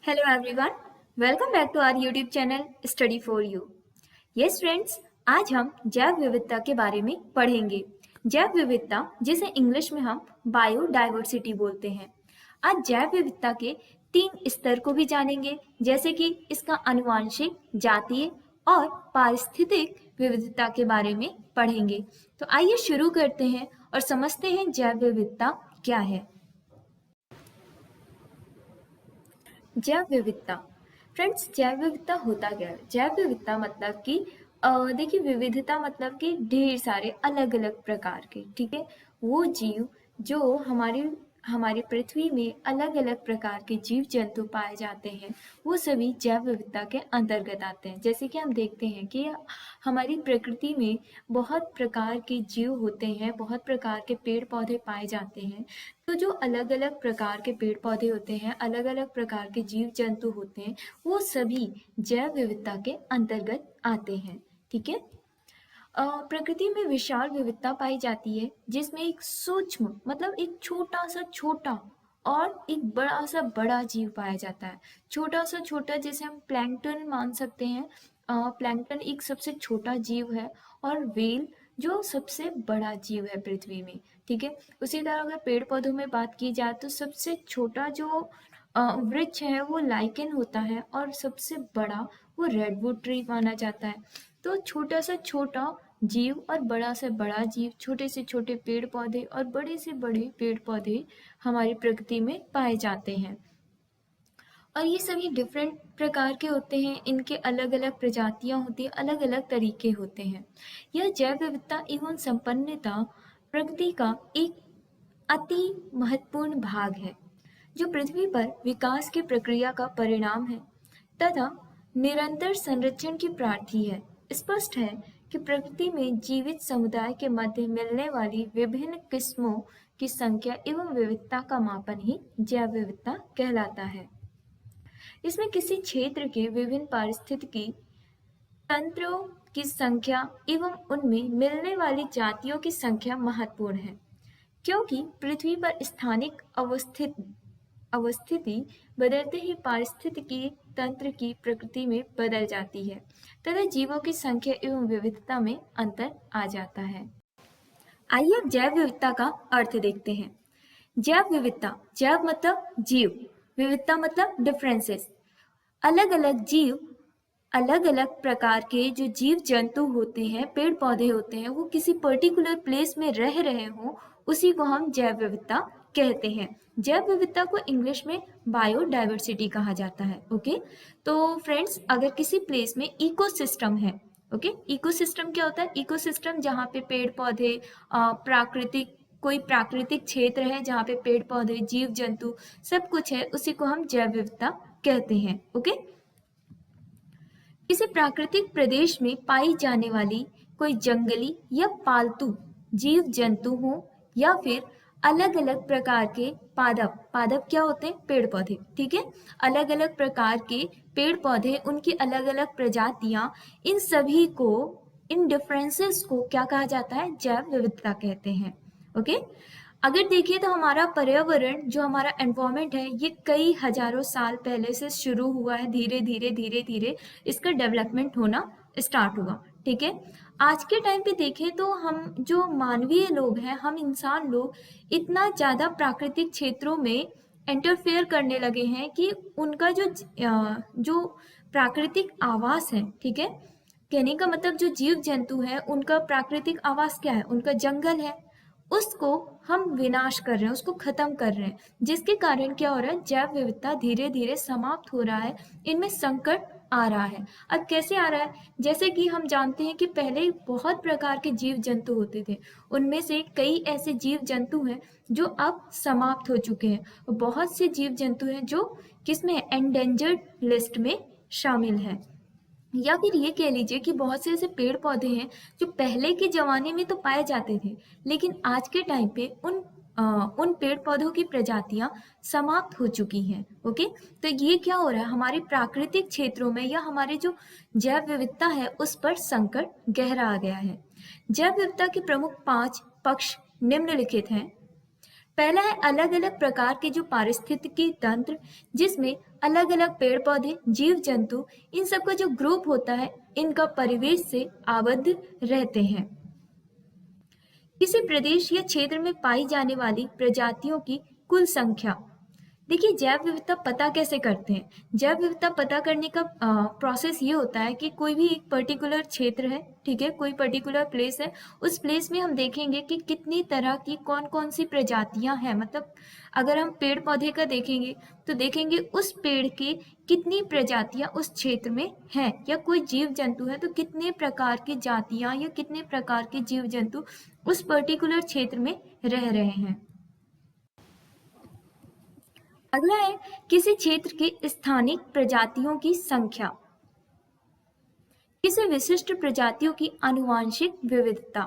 Hello everyone, welcome back to our YouTube channel Study for You. Yes friends, आज हम जैव विविधता के बारे में पढ़ेंगे। जैव विविधता जिसे इंग्लिश में हम बायोडाइवर्सिटी बोलते हैं। आज जैव विविधता के 3 स्तर को भी जानेंगे, जैसे कि इसका आनुवांशिक, जातीय और पारिस्थितिक विविधता के बारे में पढ़ेंगे। तो आइए शुरू करते हैं और समझते हैं जैव विविधता क्या है। जैव विविधता फ्रेंड्स, जैव विविधता होता क्या है? जैव विविधता मतलब कि देखिए, विविधता मतलब कि ढेर सारे अलग अलग प्रकार के, ठीक है, वो जीव जो हमारी पृथ्वी में अलग अलग प्रकार के जीव जंतु पाए जाते हैं, वो सभी जैव विविधता के अंतर्गत आते हैं। जैसे कि हम देखते हैं कि हमारी प्रकृति में बहुत प्रकार के जीव होते हैं, बहुत प्रकार के पेड़ पौधे पाए जाते हैं। तो जो अलग अलग प्रकार के पेड़ पौधे होते हैं, अलग अलग प्रकार के जीव जंतु होते हैं, वो सभी जैव विविधता के अंतर्गत आते हैं, ठीक है। प्रकृति में विशाल विविधता पाई जाती है, जिसमें एक सूक्ष्म मतलब एक छोटा सा छोटा और एक बड़ा सा बड़ा जीव पाया जाता है। छोटा सा छोटा जैसे हम प्लैंकटन मान सकते हैं। प्लैंकटन एक सबसे छोटा जीव है और व्हेल जो सबसे बड़ा जीव है पृथ्वी में, ठीक है। उसी तरह अगर पेड़ पौधों में बात की जाए तो सबसे छोटा जो वृक्ष है वो लाइकेन होता है और सबसे बड़ा वो रेडवुड ट्री माना जाता है। तो छोटा से छोटा जीव और बड़ा से बड़ा जीव, छोटे से छोटे पेड़ पौधे और बड़े से बड़े पेड़ पौधे हमारी प्रकृति में पाए जाते हैं और ये सभी डिफरेंट प्रकार के होते हैं। इनके अलग अलग प्रजातियां होती हैं, अलग अलग तरीके होते हैं। यह जैव विविधता एवं संपन्नता प्रकृति का एक अति महत्वपूर्ण भाग है, जो पृथ्वी पर विकास की प्रक्रिया का परिणाम है तथा निरंतर संरक्षण की प्रार्थी है। स्पष्ट है कि प्रकृति में जीवित समुदाय के मध्य मिलने वाली विभिन्न किस्मों की संख्या एवं विविधता का मापन ही जैव विविधता कहलाता है। इसमें किसी क्षेत्र के विभिन्न पारिस्थितिकी तंत्रों की संख्या एवं उनमें मिलने वाली जातियों की संख्या महत्वपूर्ण है, क्योंकि पृथ्वी पर स्थानिक अवस्थिति बदलते ही पारिस्थितिकी तंत्र की प्रकृति में बदल जाती है तथा जीवों की संख्या एवं विविधता में अंतर आ जाता है। आइए अब जैव विविधता का अर्थ देखते हैं। जैव विविधता, जैव मतलब जीव, विविधता मतलब डिफरेंसेस। अलग अलग जीव, अलग अलग प्रकार के जो जीव जंतु होते हैं, पेड़ पौधे होते हैं, वो किसी पर्टिकुलर प्लेस में रह रहे हों, उसी को हम जैव विविधता कहते हैं। जैव विविधता को इंग्लिश में बायोडाइवर्सिटी कहा जाता है। ओके, तो फ्रेंड्स, अगर किसी प्लेस में इकोसिस्टम है, ओके, इकोसिस्टम क्या होता है? इकोसिस्टम जहाँ पे पेड़ पौधे, कोई प्राकृतिक क्षेत्र है जहाँ पे पेड़ पौधे, जीव जंतु सब कुछ है, उसी को हम जैव विविधता कहते हैं। ओके, किसी प्राकृतिक प्रदेश में पाई जाने वाली कोई जंगली या पालतू जीव जंतु हो या फिर अलग अलग प्रकार के पादप क्या होते हैं? पेड़ पौधे, ठीक है। अलग अलग प्रकार के पेड़ पौधे, उनकी अलग अलग प्रजातियां, इन सभी को, इन डिफरेंसेस को क्या कहा जाता है? जैव विविधता कहते हैं। ओके, अगर देखिए तो हमारा पर्यावरण, जो हमारा एनवायरनमेंट है, ये कई हजारों साल पहले से शुरू हुआ है। धीरे धीरे इसका डेवलपमेंट होना स्टार्ट हुआ, ठीक है। आज के टाइम पे देखें तो हम जो मानवीय लोग हैं, हम इंसान लोग इतना ज़्यादा प्राकृतिक क्षेत्रों में इंटरफेयर करने लगे हैं कि उनका जो प्राकृतिक आवास है, ठीक है, कहने का मतलब जो जीव जंतु है, उनका प्राकृतिक आवास क्या है? उनका जंगल है। उसको हम विनाश कर रहे हैं, उसको खत्म कर रहे हैं, जिसके कारण क्या हो रहा है? जैव विविधता धीरे धीरे समाप्त हो रहा है, इनमें संकट आ रहा है। अब कैसे आ रहा है? जैसे कि हम जानते हैं कि पहले बहुत प्रकार के जीव जंतु होते थे, उनमें से कई ऐसे जीव जंतु हैं जो अब समाप्त हो चुके हैं। बहुत से जीव जंतु हैं जो किसमें? एंडेंजर्ड लिस्ट में शामिल है। या फिर ये कह लीजिए कि बहुत से ऐसे पेड़ पौधे हैं जो पहले के जमाने में तो पाए जाते थे, लेकिन आज के टाइम पे उन पेड़ पौधों की प्रजातियां समाप्त हो चुकी हैं। ओके, तो ये क्या हो रहा है? हमारे प्राकृतिक क्षेत्रों में या हमारे जो जैव विविधता है उस पर संकट गहरा आ गया है। जैव विविधता के प्रमुख 5 पक्ष निम्नलिखित हैं। पहला है अलग अलग प्रकार के जो पारिस्थितिकी तंत्र, जिसमें अलग अलग पेड़ पौधे, जीव जंतु, इन सबका जो ग्रुप होता है इनका परिवेश से आबद्ध रहते हैं। किसी प्रदेश या क्षेत्र में पाई जाने वाली प्रजातियों की कुल संख्या। देखिए जैव विविधता पता कैसे करते हैं। जैव विविधता पता करने का प्रोसेस ये होता है कि कोई भी एक पर्टिकुलर क्षेत्र है, ठीक है, कोई पर्टिकुलर प्लेस है, उस प्लेस में हम देखेंगे कि कितनी तरह की कौन कौन सी प्रजातियां हैं। मतलब अगर हम पेड़ पौधे का देखेंगे तो देखेंगे उस पेड़ की कितनी प्रजातियां उस क्षेत्र में हैं, या कोई जीव जंतु है तो कितने प्रकार की जातियां या कितने प्रकार के जीव जंतु उस पर्टिकुलर क्षेत्र में रह रहे हैं। अगला है किसी क्षेत्र की स्थानिक प्रजातियों की संख्या। किसी विशिष्ट प्रजातियों की आनुवंशिक विविधता।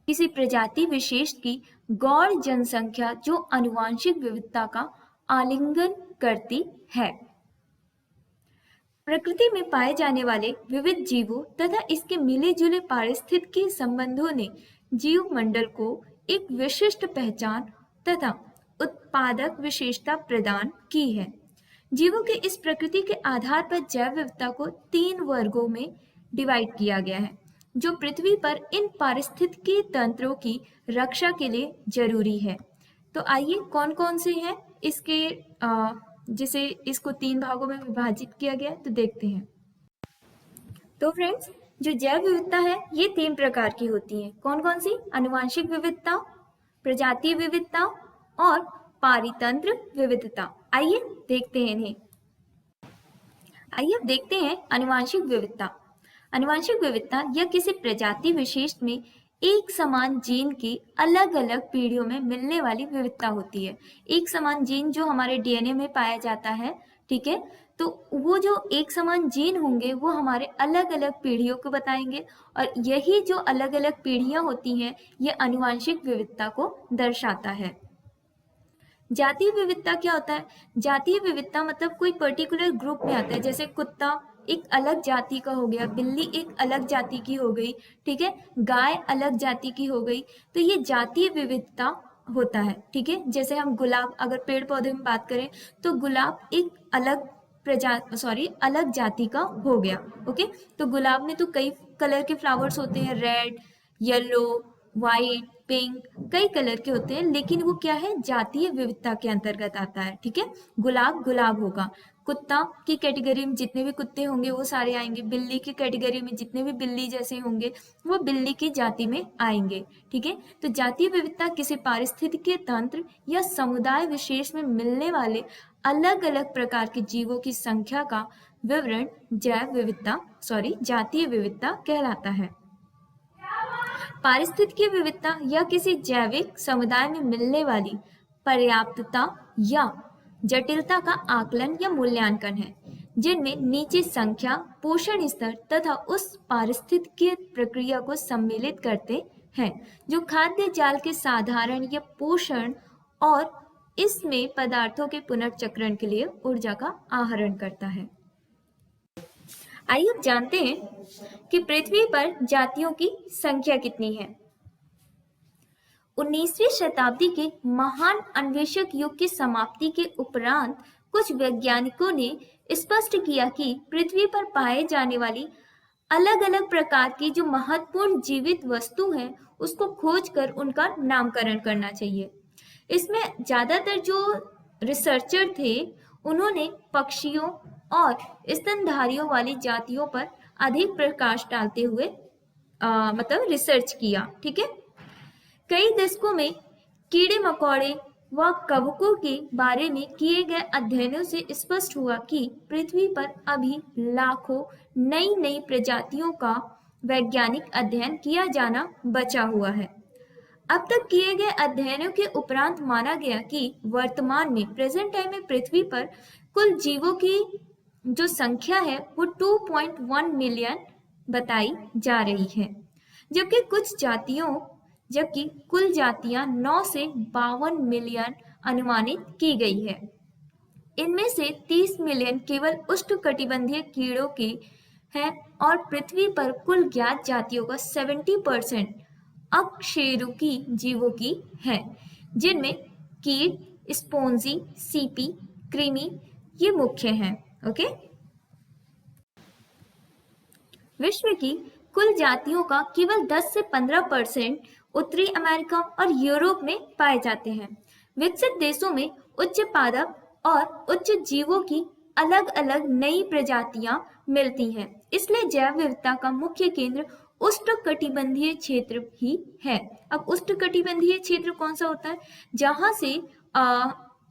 किसी प्रजाति विशेष की गौड़ जनसंख्या जो आनुवंशिक विविधता का आलिंगन करती है। प्रकृति में पाए जाने वाले विविध जीवों तथा इसके मिले जुले पारिस्थितिकी संबंधों ने जीव मंडल को एक विशिष्ट पहचान तथा उत्पादक विशेषता प्रदान की है। जीवों के इस प्रकृति के आधार पर जैव विविधता को 3 वर्गों में डिवाइड किया गया है, जो पृथ्वी पर इन पारिस्थितिकी तंत्रों की रक्षा के लिए जरूरी है। तो आइए कौन कौन से हैं इसके जिसे इसको 3 भागों में विभाजित किया गया, तो देखते हैं। तो फ्रेंड्स, जो जैव विविधता है ये 3 प्रकार की होती है। कौन कौन सी? आनुवंशिक विविधता, प्रजातीय विविधता और पारितंत्र विविधता। आइए देखते हैं इन्हें। आइए अब देखते हैं आनुवंशिक विविधता। आनुवंशिक विविधता यह किसी प्रजाति विशेष में एक समान जीन की अलग अलग पीढ़ियों में मिलने वाली विविधता होती है। एक समान जीन जो हमारे डीएनए में पाया जाता है, ठीक है, तो वो जो एक समान जीन होंगे वो हमारे अलग अलग पीढ़ियों को बताएंगे, और यही जो अलग अलग पीढ़ियां होती हैं ये आनुवंशिक विविधता को दर्शाता है। जातीय विविधता क्या होता है? जातीय विविधता मतलब कोई पर्टिकुलर ग्रुप में आता है, जैसे कुत्ता एक अलग जाति का हो गया, बिल्ली एक अलग जाति की हो गई, ठीक है, गाय अलग जाति की हो गई, तो ये जातीय विविधता होता है, ठीक है। जैसे हम गुलाब, अगर पेड़ पौधे में बात करें तो गुलाब एक अलग जाति का हो गया, ओके। तो गुलाब में तो कई कलर के फ्लावर्स होते हैं, रेड, येलो, व्हाइट, पिंक, कई कलर के होते हैं, लेकिन वो क्या है? जातीय विविधता के अंतर्गत आता है, ठीक है। गुलाब गुलाब होगा, कुत्ता की कैटेगरी में जितने भी कुत्ते होंगे वो सारे आएंगे, बिल्ली की कैटेगरी में जितने भी बिल्ली जैसे होंगे वो बिल्ली की जाति में आएंगे, ठीक है। तो जातीय विविधता किसी पारिस्थितिकीय तंत्र या समुदाय विशेष में मिलने वाले अलग अलग प्रकार के जीवों की संख्या का विवरण जातीय विविधता कहलाता है। पारिस्थितिकीय विविधता या किसी जैविक समुदाय में मिलने वाली पर्याप्तता या जटिलता का आकलन या मूल्यांकन है, जिनमें नीचे संख्या, पोषण स्तर तथा उस पारिस्थितिकीय प्रक्रिया को सम्मिलित करते हैं जो खाद्य जाल के साधारण या पोषण और इसमें पदार्थों के पुनर्चक्रण के लिए ऊर्जा का आहरण करता है। आइए अब जानते हैं कि पृथ्वी पर जातियों की संख्या कितनी है। 19वीं शताब्दी के महान अन्वेषक युग की समाप्ति के उपरांत कुछ वैज्ञानिकों ने स्पष्ट किया कि पृथ्वी पर पाए जाने वाली अलग अलग प्रकार की जो महत्वपूर्ण जीवित वस्तु है उसको खोजकर उनका नामकरण करना चाहिए। इसमें ज्यादातर जो रिसर्चर थे उन्होंने पक्षियों और स्तनधारियों वाली जातियों पर अधिक प्रकाश डालते हुए मतलब रिसर्च किया, ठीक है। कई दशकों में कीड़े मकोड़े व कवकों के बारे में किए गए अध्ययनों से स्पष्ट हुआ कि पृथ्वी पर अभी लाखों नई नई प्रजातियों का वैज्ञानिक अध्ययन किया जाना बचा हुआ है। अब तक किए गए अध्ययनों के उपरांत माना गया कि वर्तमान में प्रेजेंट टाइम में पृथ्वी पर कुल जीवों की जो संख्या है वो 2.1 मिलियन बताई जा रही है, जबकि कुल जातियां 9 से 52 मिलियन अनुमानित की गई है। इनमें से 30 मिलियन केवल उष्णकटिबंधीय कीड़ों के हैं और पृथ्वी पर कुल ज्ञात जातियों का 70% अकशेरुकी जीवों की है, जिनमें कीट, स्पोंजी, सीपी, कृमि ये मुख्य हैं। ओके, विश्व की कुल जातियों का केवल 10 से 15% उत्तरी अमेरिका और यूरोप में पाए जाते हैं। विकसित देशों में उच्च पादप और उच्च जीवों की अलग अलग नई प्रजातियां मिलती हैं, इसलिए जैव विविधता का मुख्य केंद्र उष्णकटिबंधीय क्षेत्र ही है। अब उष्णकटिबंधीय क्षेत्र कौन सा होता है? जहां से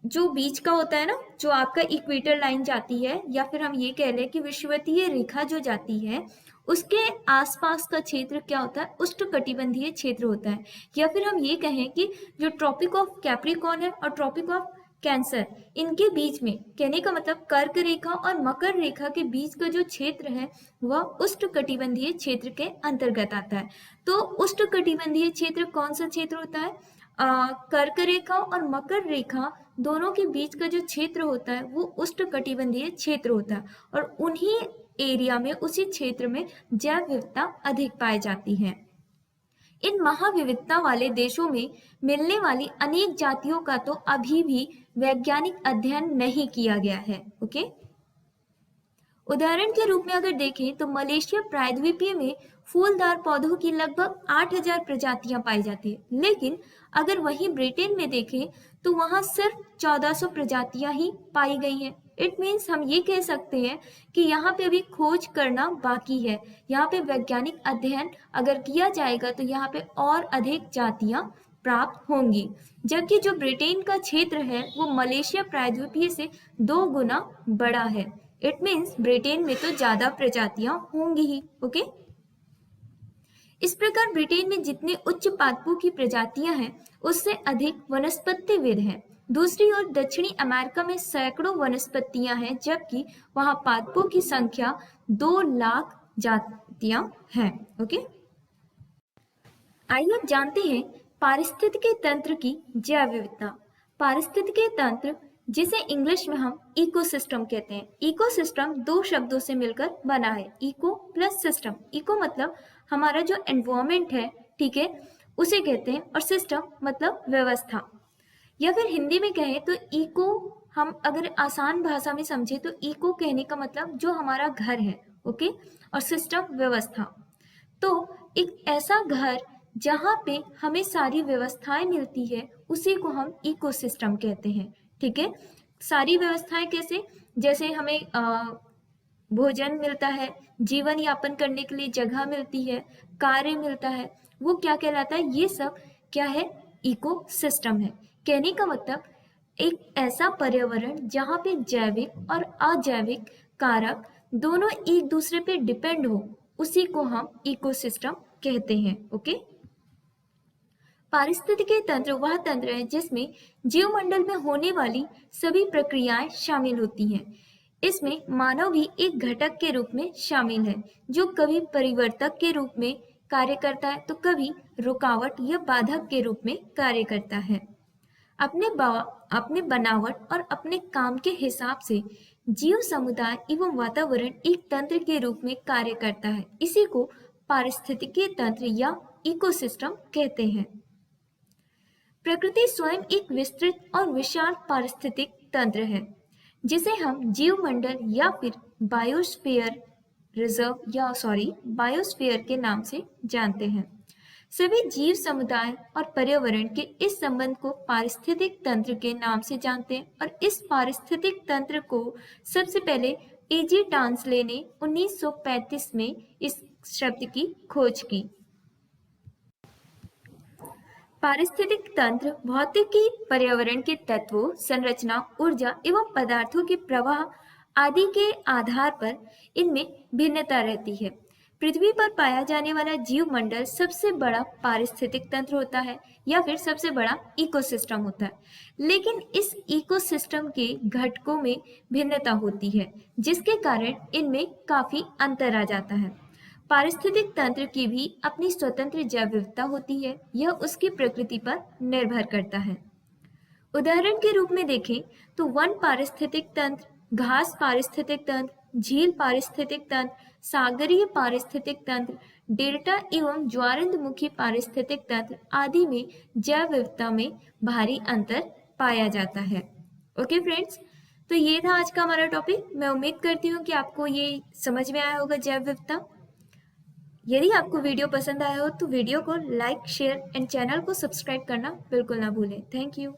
जो बीच का होता है ना, जो आपका इक्वेटर लाइन जाती है, या फिर हम ये कह लें कि विषुवतीय रेखा जो जाती है, उसके आसपास का क्षेत्र क्या होता है? उष्णकटिबंधीय क्षेत्र होता है। या फिर हम ये कहें कि जो ट्रॉपिक ऑफ कैप्रिकॉर्न है और ट्रॉपिक ऑफ कैंसर, इनके बीच में, कहने का मतलब कर्क रेखा और मकर रेखा के बीच का जो क्षेत्र है वह उष्णकटिबंधीय क्षेत्र के अंतर्गत आता है। तो उष्णकटिबंधीय क्षेत्र कौन सा क्षेत्र होता है? कर्क रेखा और मकर रेखा दोनों के बीच का जो क्षेत्र होता है वो उष्णकटिबंधीय क्षेत्र होता है, और उन्हीं एरिया में, उसी क्षेत्र में जैव विविधता अधिक पाई जाती है। इन महाविविधता वाले देशों में मिलने वाली अनेक जातियों का तो अभी भी वैज्ञानिक अध्ययन नहीं किया गया है। ओके, उदाहरण के रूप में अगर देखें तो मलेशिया प्रायद्वीपीय में फूलदार पौधों की लगभग 8000 प्रजातियां पाई जाती है, लेकिन अगर वहीं ब्रिटेन में देखें तो वहां सिर्फ 1400 प्रजातियां ही पाई गई हैं। इट मीन्स हम ये कह सकते हैं कि यहाँ पे अभी खोज करना बाकी है। यहाँ पे वैज्ञानिक अध्ययन अगर किया जाएगा तो यहाँ पे और अधिक जातियां प्राप्त होंगी, जबकि जो ब्रिटेन का क्षेत्र है वो मलेशिया प्रायद्वीपीय से 2 गुना बड़ा है। इट मीन्स ब्रिटेन में तो ज्यादा प्रजातियां होंगी ही। ओके, इस प्रकार ब्रिटेन में जितने उच्च पादपों की प्रजातियां हैं उससे अधिक वनस्पतिविद हैं। दूसरी ओर दक्षिणी अमेरिका में सैकड़ों वनस्पतियां हैं, जबकि वहां पादपों की संख्या 2 लाख जातियां हैं। ओके, आइए अब जानते हैं पारिस्थितिकी तंत्र की जैव विविधता। पारिस्थितिकी तंत्र, जिसे इंग्लिश में हम इकोसिस्टम कहते हैं। इकोसिस्टम 2 शब्दों से मिलकर बना है, इको प्लस सिस्टम। इको मतलब हमारा जो एनवायरमेंट है, ठीक है, उसे कहते हैं, और सिस्टम मतलब व्यवस्था। या फिर हिंदी में कहें तो इको, हम अगर आसान भाषा में समझे तो इको कहने का मतलब जो हमारा घर है। ओके, और सिस्टम व्यवस्था। तो एक ऐसा घर जहाँ पे हमें सारी व्यवस्थाएं मिलती है उसी को हम इकोसिस्टम कहते हैं। ठीक है, सारी व्यवस्थाएं कैसे? जैसे हमें भोजन मिलता है, जीवन यापन करने के लिए जगह मिलती है, कार्य मिलता है, वो क्या कहलाता है? ये सब क्या है? इकोसिस्टम है। कहने का मतलब एक ऐसा पर्यावरण जहाँ पे जैविक और अजैविक कारक दोनों एक दूसरे पे डिपेंड हो, उसी को हम इकोसिस्टम कहते हैं। ओके, पारिस्थितिकी तंत्र वह तंत्र है जिसमें जीवमंडल में होने वाली सभी प्रक्रियाएं शामिल होती हैं। इसमें मानव भी एक घटक के रूप में शामिल है, जो कभी परिवर्तक के रूप में कार्य करता है तो कभी रुकावट या बाधक के रूप में कार्य करता है। अपने बनावट और अपने काम के हिसाब से जीव समुदाय एवं वातावरण एक तंत्र के रूप में कार्य करता है। इसी को पारिस्थितिकी तंत्र या इकोसिस्टम कहते हैं। प्रकृति स्वयं एक विस्तृत और विशाल पारिस्थितिक तंत्र है, जिसे हम जीवमंडल या फिर बायोस्फीयर के नाम से जानते हैं। सभी जीव समुदाय और पर्यावरण के इस संबंध को पारिस्थितिक तंत्र के नाम से जानते हैं, और इस पारिस्थितिक तंत्र को सबसे पहले एजी टांसले ने 1935 में इस शब्द की खोज की। पारिस्थितिक तंत्र भौतिकी, पर्यावरण के तत्वों, संरचना, ऊर्जा एवं पदार्थों के प्रवाह आदि के आधार पर इनमें भिन्नता रहती है। पृथ्वी पर पाया जाने वाला जीवमंडल सबसे बड़ा पारिस्थितिक तंत्र होता है या फिर सबसे बड़ा इकोसिस्टम होता है, लेकिन इस इकोसिस्टम के घटकों में भिन्नता होती है, जिसके कारण इनमें काफी अंतर आ जाता है। पारिस्थितिक तंत्र की भी अपनी स्वतंत्र जैव विविधता होती है, यह उसकी प्रकृति पर निर्भर करता है। उदाहरण के रूप में देखें तो वन पारिस्थितिक तंत्र, घास पारिस्थितिक तंत्र, झील पारिस्थितिक तंत्र, सागरीय पारिस्थितिक तंत्र, डेल्टा एवं ज्वारंदमुखी पारिस्थितिक तंत्र आदि में जैव विविधता में भारी अंतर पाया जाता है। ओके फ्रेंड्स, तो ये था आज का हमारा टॉपिक। मैं उम्मीद करती हूँ कि आपको ये समझ में आया होगा जैव विविधता। यदि आपको वीडियो पसंद आया हो तो वीडियो को लाइक, शेयर एंड चैनल को सब्सक्राइब करना बिल्कुल ना भूलें। Thank you.